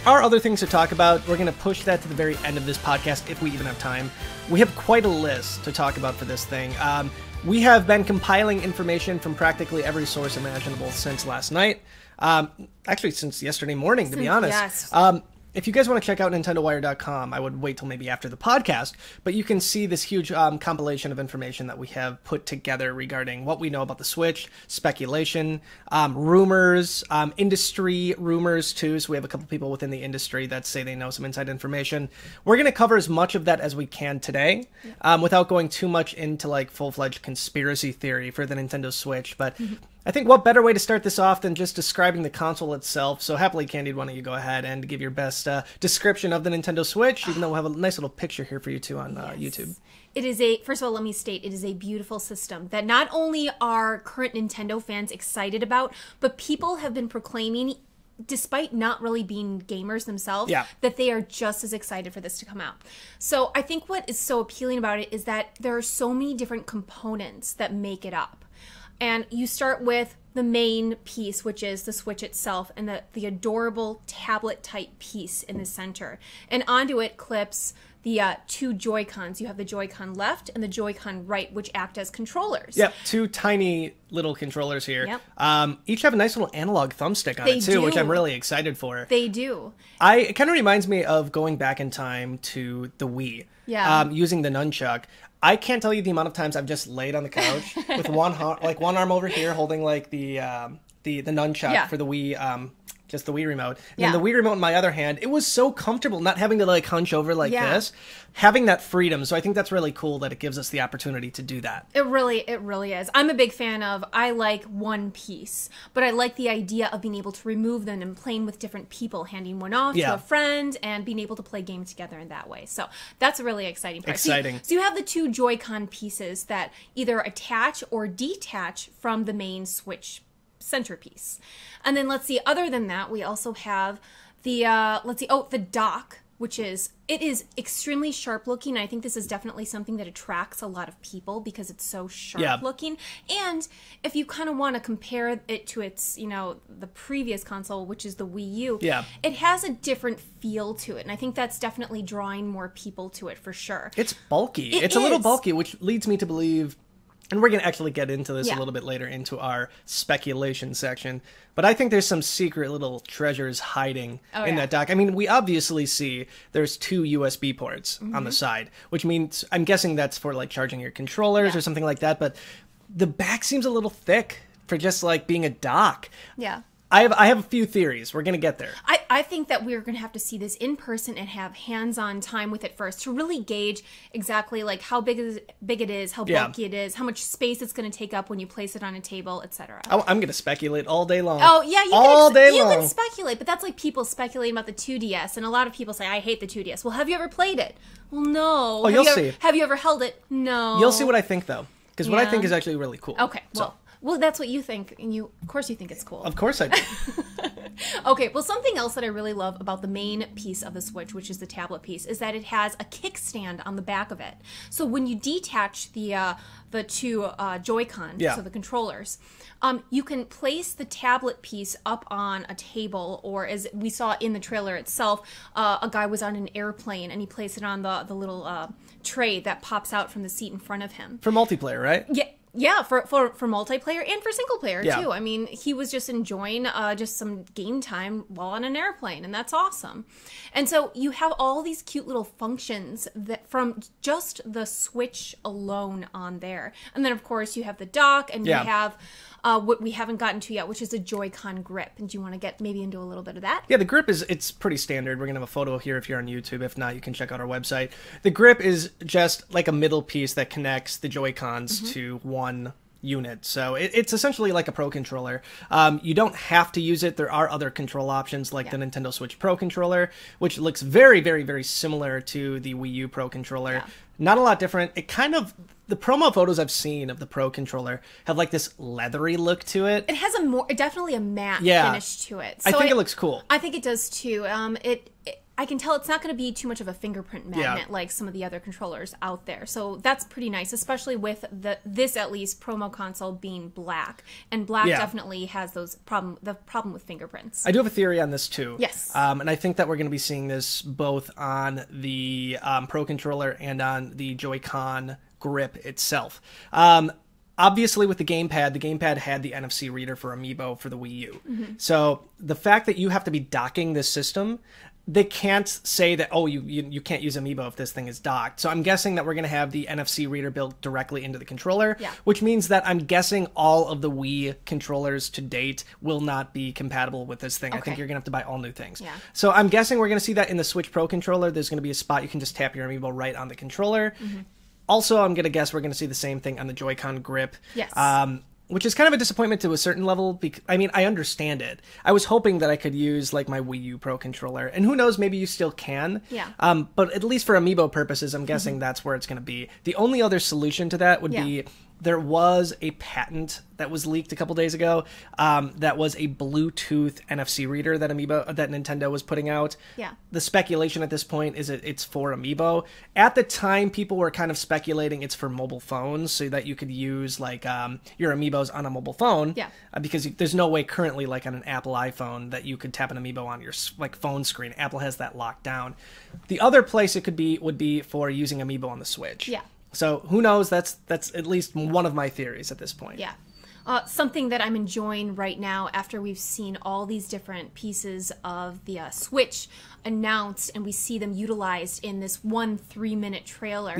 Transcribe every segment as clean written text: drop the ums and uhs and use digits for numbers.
are other things to talk about. We're going to push that to the very end of this podcast if we even have time. We have quite a list to talk about for this thing. We have been compiling information from practically every source imaginable since last night. Actually, since yesterday morning, to be honest. Yes. If you guys want to check out NintendoWire.com, I would wait till maybe after the podcast, but you can see this huge compilation of information that we have put together regarding what we know about the Switch, speculation, rumors, industry rumors too. So we have a couple people within the industry that say they know some inside information. We're going to cover as much of that as we can today, without going too much into like full-fledged conspiracy theory for the Nintendo Switch. But I think what better way to start this off than just describing the console itself. So happily, Candied, why don't you go ahead and give your best description of the Nintendo Switch, even though we'll have a nice little picture here for you too on YouTube. It is first of all, let me state, it is a beautiful system that not only are current Nintendo fans excited about, but people have been proclaiming, despite not really being gamers themselves, that they are just as excited for this to come out. So I think what is so appealing about it is that there are so many different components that make it up. And you start with the main piece, which is the Switch itself, and the adorable tablet-type piece in the center. And onto it clips the two Joy-Cons. You have the Joy-Con left and the Joy-Con right, which act as controllers. Yep, two tiny little controllers here. Yep. Each have a nice little analog thumbstick on it too, which I'm really excited for. They do. It kind of reminds me of going back in time to the Wii. Yeah. Using the nunchuck. I can't tell you the amount of times I've just laid on the couch with one arm over here holding like the nunchuck for the Wii, just the Wii remote, and then the Wii remote in my other hand. It was so comfortable not having to like hunch over like this, having that freedom. So I think that's really cool that it gives us the opportunity to do that. It really is. I'm a big fan of, I like one piece, but I like the idea of being able to remove them and playing with different people, handing one off to a friend and being able to play games together in that way. So that's a really exciting part. So you have the two Joy-Con pieces that either attach or detach from the main Switch centerpiece. And then let's see, other than that, we also have the, the dock, which is extremely sharp looking. I think this is definitely something that attracts a lot of people because it's so sharp looking. And if you kind of want to compare it to its, the previous console, which is the Wii U, it has a different feel to it. And I think that's definitely drawing more people to it for sure. It's bulky. It's a little bulky, which leads me to believe, and we're going to actually get into this a little bit later into our speculation section, but I think there's some secret little treasures hiding in that dock. I mean, we obviously see there's two USB ports on the side, which means I'm guessing that's for like charging your controllers or something like that, but the back seems a little thick for just like being a dock. Yeah. I have a few theories. We're going to get there. I think that we're going to have to see this in person and have hands-on time with it first to really gauge exactly like how big it is, how bulky it is, how much space it's going to take up when you place it on a table, etc. Oh, I'm going to speculate all day long. Oh, yeah, you can speculate, but that's like people speculating about the 2DS, and a lot of people say, I hate the 2DS. Well, have you ever played it? Well, no. Oh, you'll see. Have you ever held it? No. You'll see what I think, though, because what I think is actually really cool. Okay, well, that's what you think, and of course you think it's cool. Of course I do. Okay, well, something else that I really love about the main piece of the Switch, which is the tablet piece, is that it has a kickstand on the back of it. So when you detach the two Joy-Con, so the controllers, you can place the tablet piece up on a table, or as we saw in the trailer itself, a guy was on an airplane and he placed it on the little tray that pops out from the seat in front of him. For multiplayer, right? Yeah. Yeah, for multiplayer and for single player too. I mean, he was just enjoying just some game time while on an airplane, and that's awesome. And so you have all these cute little functions that from just the Switch alone on there. And then of course you have the dock, and you have what we haven't gotten to yet, which is a Joy-Con grip. And do you want to get maybe into a little bit of that? Yeah, the grip it's pretty standard. We're going to have a photo here if you're on YouTube. If not, you can check out our website. The grip is just like a middle piece that connects the Joy-Cons to one unit. So it's essentially like a Pro controller. You don't have to use it. There are other control options like the Nintendo Switch Pro controller, which looks very, very, very similar to the Wii U Pro controller. Yeah. Not a lot different. It kind of, the promo photos I've seen of the Pro controller have like this leathery look to it. It has definitely a matte finish to it. So I think it looks cool. I think it does too. I can tell it's not going to be too much of a fingerprint magnet like some of the other controllers out there. So that's pretty nice, especially with this at least promo console being black. And black definitely has the problem with fingerprints. I do have a theory on this too. Yes. And I think that we're going to be seeing this both on the Pro Controller and on the Joy-Con grip itself. Obviously, with the gamepad had the NFC reader for Amiibo for the Wii U. So the fact that you have to be docking this system, they can't say that, oh, you can't use Amiibo if this thing is docked. So I'm guessing that we're going to have the NFC reader built directly into the controller, which means that I'm guessing all of the Wii controllers to date will not be compatible with this thing. I think you're going to have to buy all new things. So I'm guessing we're going to see that in the Switch Pro controller. There's going to be a spot you can just tap your Amiibo right on the controller. Also, I'm going to guess we're going to see the same thing on the Joy-Con grip. Yes. Which is kind of a disappointment to a certain level. Because, I mean, I understand it. I was hoping that I could use, like, my Wii U Pro controller. And who knows, maybe you still can. But at least for Amiibo purposes, I'm guessing that's where it's going to be. The only other solution to that would be... There was a patent that was leaked a couple days ago that was a Bluetooth NFC reader that Nintendo was putting out. The speculation at this point is it's for Amiibo. At the time, people were kind of speculating it's for mobile phones so that you could use like your Amiibos on a mobile phone. Because there's no way currently like on an Apple iPhone that you could tap an Amiibo on your like phone screen. Apple has that locked down. The other place it could be would be for using Amiibo on the Switch. So who knows? That's at least one of my theories at this point. Something that I'm enjoying right now after we've seen all these different pieces of the Switch announced and we see them utilized in this 1 3-minute trailer.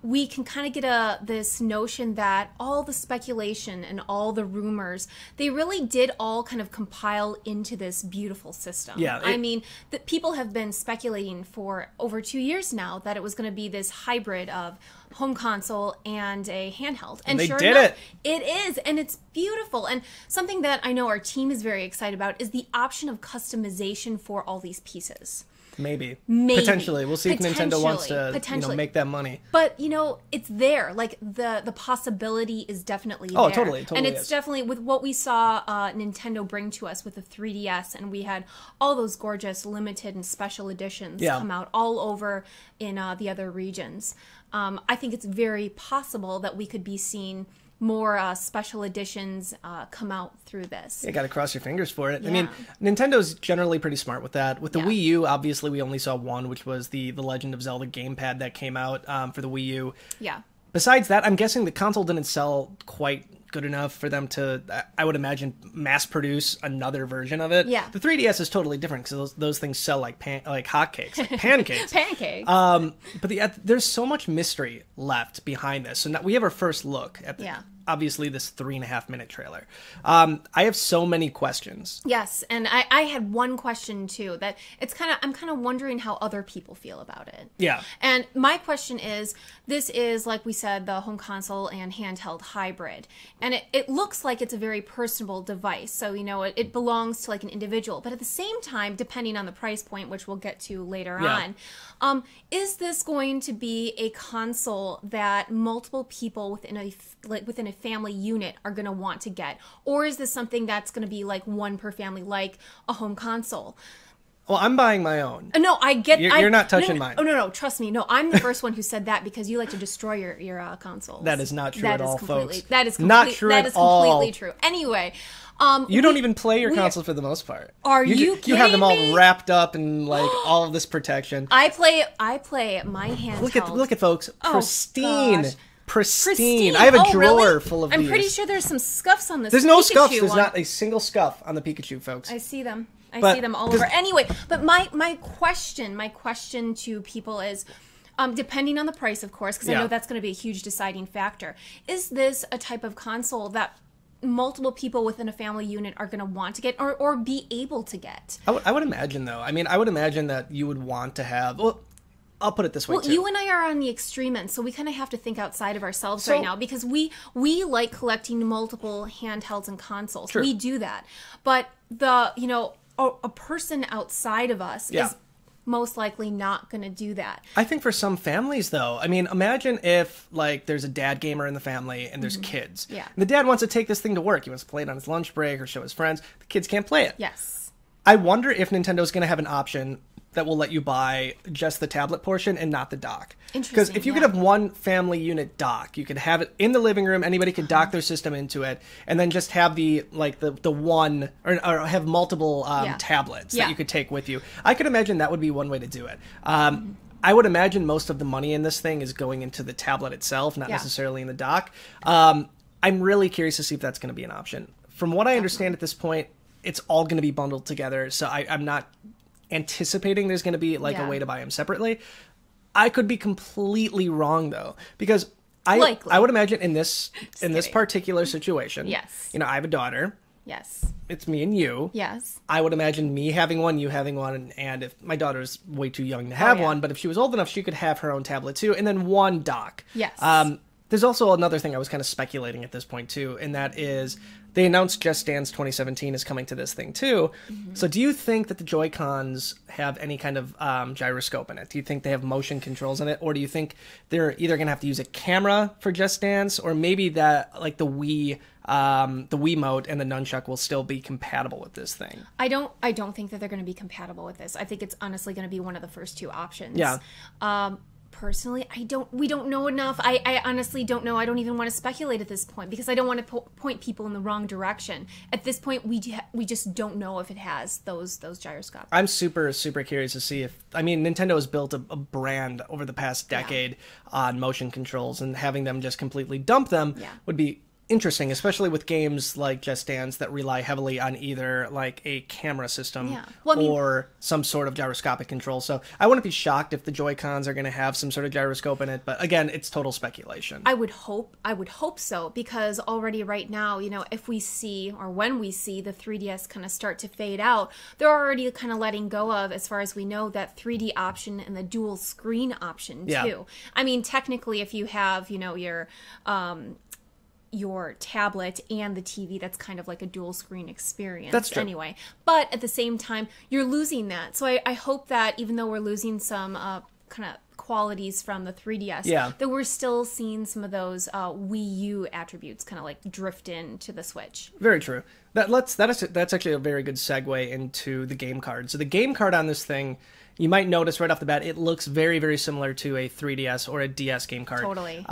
We can kind of get this notion that all the speculation and all the rumors, they really did all kind of compile into this beautiful system. I mean, people have been speculating for over 2 years now that it was going to be this hybrid of home console and a handheld. And they sure did enough, it. It is, and it's beautiful. And something that I know our team is very excited about is the option of customization for all these pieces. Maybe. Potentially. We'll see if Nintendo wants to make that money. But, it's there. Like, the possibility is definitely there. Oh, totally and it's definitely, with what we saw Nintendo bring to us with the 3DS, and we had all those gorgeous limited and special editions come out all over in the other regions. I think it's very possible that we could be seeing more special editions come out through this. You got to cross your fingers for it. I mean, Nintendo's generally pretty smart with that. With the Wii U, obviously, we only saw one, which was the Legend of Zelda gamepad that came out for the Wii U. Besides that, I'm guessing the console didn't sell quite good enough for them to, I would imagine, mass produce another version of it. The 3DS is totally different because those things sell like hotcakes, like pancakes. But there's so much mystery left behind this. So now we have our first look at obviously this 3.5-minute trailer. I have so many questions. Yes, and I had one question too that I'm kind of wondering how other people feel about it. And my question is, this is, like we said, the home console and handheld hybrid. And it looks like it's a very personable device. So, it belongs to like an individual. But at the same time, depending on the price point, which we'll get to later on, is this going to be a console that multiple people within a family unit are going to want to get? Or is this something that's going to be like one per family, like a home console? Well, I'm buying my own. No, I get... You're not touching mine. Oh, no, trust me. No, I'm the first one who said that because you like to destroy your consoles. That is not true at all, folks. That is not true at all. That is completely true. Anyway... you don't even play your consoles for the most part. Are you kidding You have them all me? wrapped up in like all of this protection. I play my handheld. Look at folks. Pristine. Gosh. Pristine. I have a drawer full of these. I'm pretty sure there's some scuffs on this. There's no Pikachu scuffs. There's one. not a single scuff on the Pikachu, folks. I see them. I see them all over. Anyway, but my question to people is, depending on the price, of course, because I know that's going to be a huge deciding factor. Is this a type of console that multiple people within a family unit are going to want to get or be able to get? I would imagine, though. I mean, I would imagine that you would want to have... Well, I'll put it this way, too. You and I are on the extreme end, so we kind of have to think outside of ourselves right now, because we like collecting multiple handhelds and consoles. True. We do that. But a person outside of us is most likely not going to do that. I think for some families, though, I mean, imagine if, like, there's a dad gamer in the family and there's kids. And the dad wants to take this thing to work. He wants to play it on his lunch break or show his friends. The kids can't play it. Yes. I wonder if Nintendo's going to have an option that will let you buy just the tablet portion and not the dock. Interesting. Because if you could have one family unit dock, you could have it in the living room. Anybody could dock their system into it, and then just have the one or have multiple tablets that you could take with you. I could imagine that would be one way to do it. I would imagine most of the money in this thing is going into the tablet itself, not necessarily in the dock. I'm really curious to see if that's going to be an option. From what I understand at this point, it's all going to be bundled together, so I'm not anticipating there's going to be like a way to buy them separately. I could be completely wrong though, because I would imagine in this particular situation, you know, I have a daughter. Yes. It's me and you. Yes. I would imagine me having one, you having one, and if my daughter's way too young to have one, but if she was old enough, she could have her own tablet too, and then one dock. Yes. There's also another thing I was kind of speculating at this point too, and that is they announced Just Dance 2017 is coming to this thing too. So do you think that the Joy-Cons have any kind of gyroscope in it? Do you think they have motion controls in it? Or do you think they're either going to have to use a camera for Just Dance, or maybe that like the Wiimote and the Nunchuck will still be compatible with this thing? I don't think that they're going to be compatible with this. I think it's honestly going to be one of the first two options. Yeah. Personally, we don't know enough. I honestly don't know. I don't even want to speculate at this point because I don't want to point people in the wrong direction. At this point, we just don't know if it has those gyroscopes. I'm super curious to see if, I mean, Nintendo has built a brand over the past decade on motion controls, and having them just completely dump them would be interesting, especially with games like Just Dance that rely heavily on either like a camera system or some sort of gyroscopic control. So I wouldn't be shocked if the Joy-Cons are going to have some sort of gyroscope in it, but again, it's total speculation. I would hope so, because already right now, you know, if we see, or when we see the 3DS kind of start to fade out, they're already kind of letting go of, as far as we know, that 3D option and the dual screen option too. I mean, technically, if you have, you know, your tablet and the TV, that's kind of like a dual screen experience. That's true. Anyway. But at the same time, you're losing that. So I hope that even though we're losing some kind of qualities from the 3DS, that we're still seeing some of those Wii U attributes kind of like drift into the Switch. Very true. That's actually a very good segue into the game card. So the game card on this thing, you might notice right off the bat, it looks very, very similar to a 3DS or a DS game card. Totally.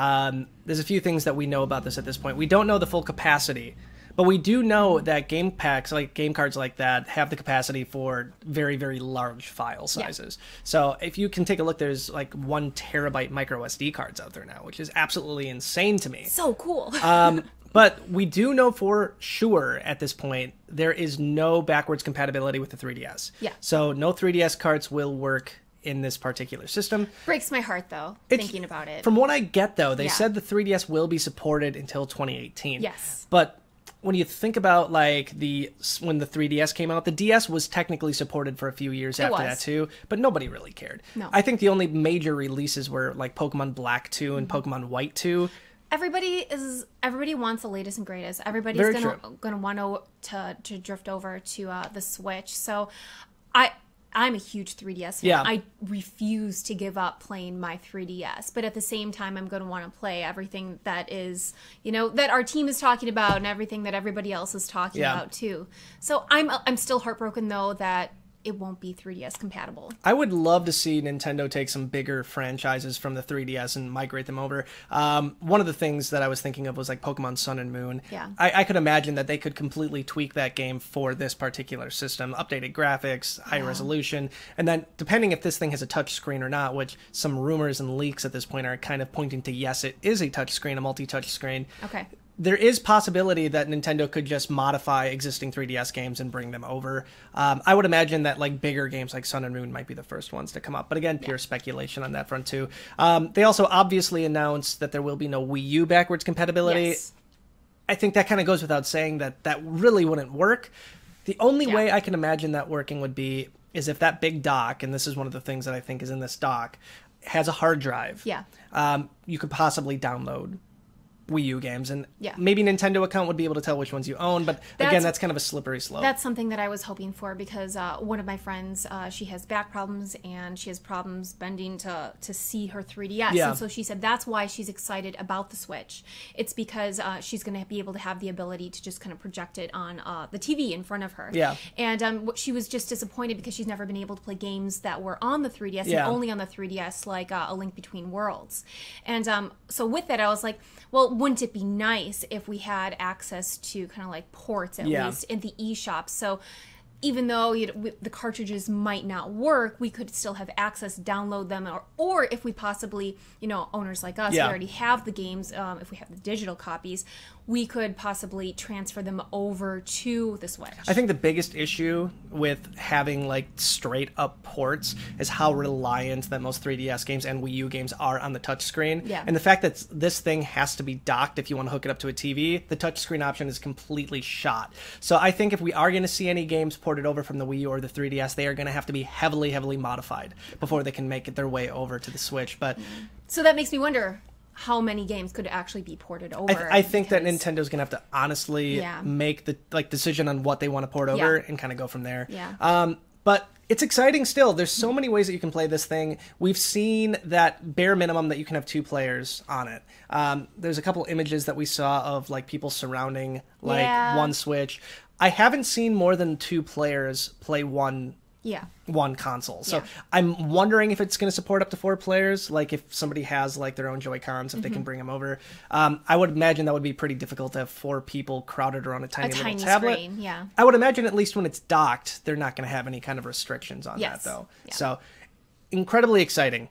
There's a few things that we know about this at this point. We don't know the full capacity, but we do know that game packs, like game cards like that, have the capacity for very, very large file sizes. So if you can take a look, there's like 1 terabyte micro SD cards out there now, which is absolutely insane to me. So cool. But we do know for sure at this point, there is no backwards compatibility with the 3DS. Yeah. So no 3DS cards will work in this particular system. Breaks my heart, though, thinking about it. From what I get, though, they said the 3DS will be supported until 2018. Yes. But when you think about like when the 3DS came out, the DS was technically supported for a few years after that too, but nobody really cared. No. I think the only major releases were like Pokemon Black 2 and Pokemon White 2. Everybody wants the latest and greatest. Everybody's gonna want to drift over to the Switch. So I'm a huge 3DS fan. Yeah. I refuse to give up playing my 3DS, but at the same time, I'm going to want to play everything that is, you know, that our team is talking about and everything that everybody else is talking about too. So I'm still heartbroken though that it won't be 3DS compatible. I would love to see Nintendo take some bigger franchises from the 3DS and migrate them over. One of the things that I was thinking of was like Pokemon Sun and Moon. Yeah. I could imagine that they could completely tweak that game for this particular system, updated graphics, high resolution, and then depending if this thing has a touch screen or not, which some rumors and leaks at this point are kind of pointing to yes, it is a touch screen, a multi-touch screen. Okay. There is possibility that Nintendo could just modify existing 3DS games and bring them over. I would imagine that like bigger games like Sun and Moon might be the first ones to come up. But again, pure speculation on that front too. They also obviously announced that there will be no Wii U backwards compatibility. Yes. I think that kind of goes without saying that really wouldn't work. The only way I can imagine that working would be is if that big dock, and this is one of the things that I think is in this dock, has a hard drive. Yeah. You could possibly download Wii U games, and Yeah. maybe Nintendo account would be able to tell which ones you own, but again, that's kind of a slippery slope. That's something that I was hoping for, because one of my friends, she has back problems and she has problems bending to see her 3DS. Yeah. And so she said that's why she's excited about the Switch. It's because she's going to be able to have the ability to just kind of project it on the TV in front of her. Yeah. And she was just disappointed because she's never been able to play games that were on the 3DS and only on the 3DS, like A Link Between Worlds. And so with that, I was like, well, wouldn't it be nice if we had access to kind of like ports at least in the eShop? So even though the cartridges might not work, we could still have access, download them, or if we possibly, owners like us, we already have the games, if we have the digital copies, we could possibly transfer them over to the Switch. I think the biggest issue with having like straight up ports is how reliant that most 3DS games and Wii U games are on the touchscreen. Yeah. And the fact that this thing has to be docked if you want to hook it up to a TV, the touchscreen option is completely shot. So I think if we are going to see any games ported over from the Wii U or the 3DS, they are going to have to be heavily, heavily modified before they can make it their way over to the Switch. But so that makes me wonder how many games could actually be ported over. I think that Nintendo's gonna have to honestly make the decision on what they want to port over and kind of go from there. Yeah. But it's exciting still. There's so many ways that you can play this thing. We've seen that bare minimum that you can have 2 players on it. There's a couple images that we saw of like people surrounding like one Switch. I haven't seen more than 2 players play one console. So I'm wondering if it's going to support up to 4 players, like if somebody has like their own Joy-Cons, if they can bring them over. I would imagine that would be pretty difficult to have 4 people crowded around a tiny little tablet. Screen, yeah. I would imagine at least when it's docked, they're not going to have any kind of restrictions on that though. Yeah. So incredibly exciting.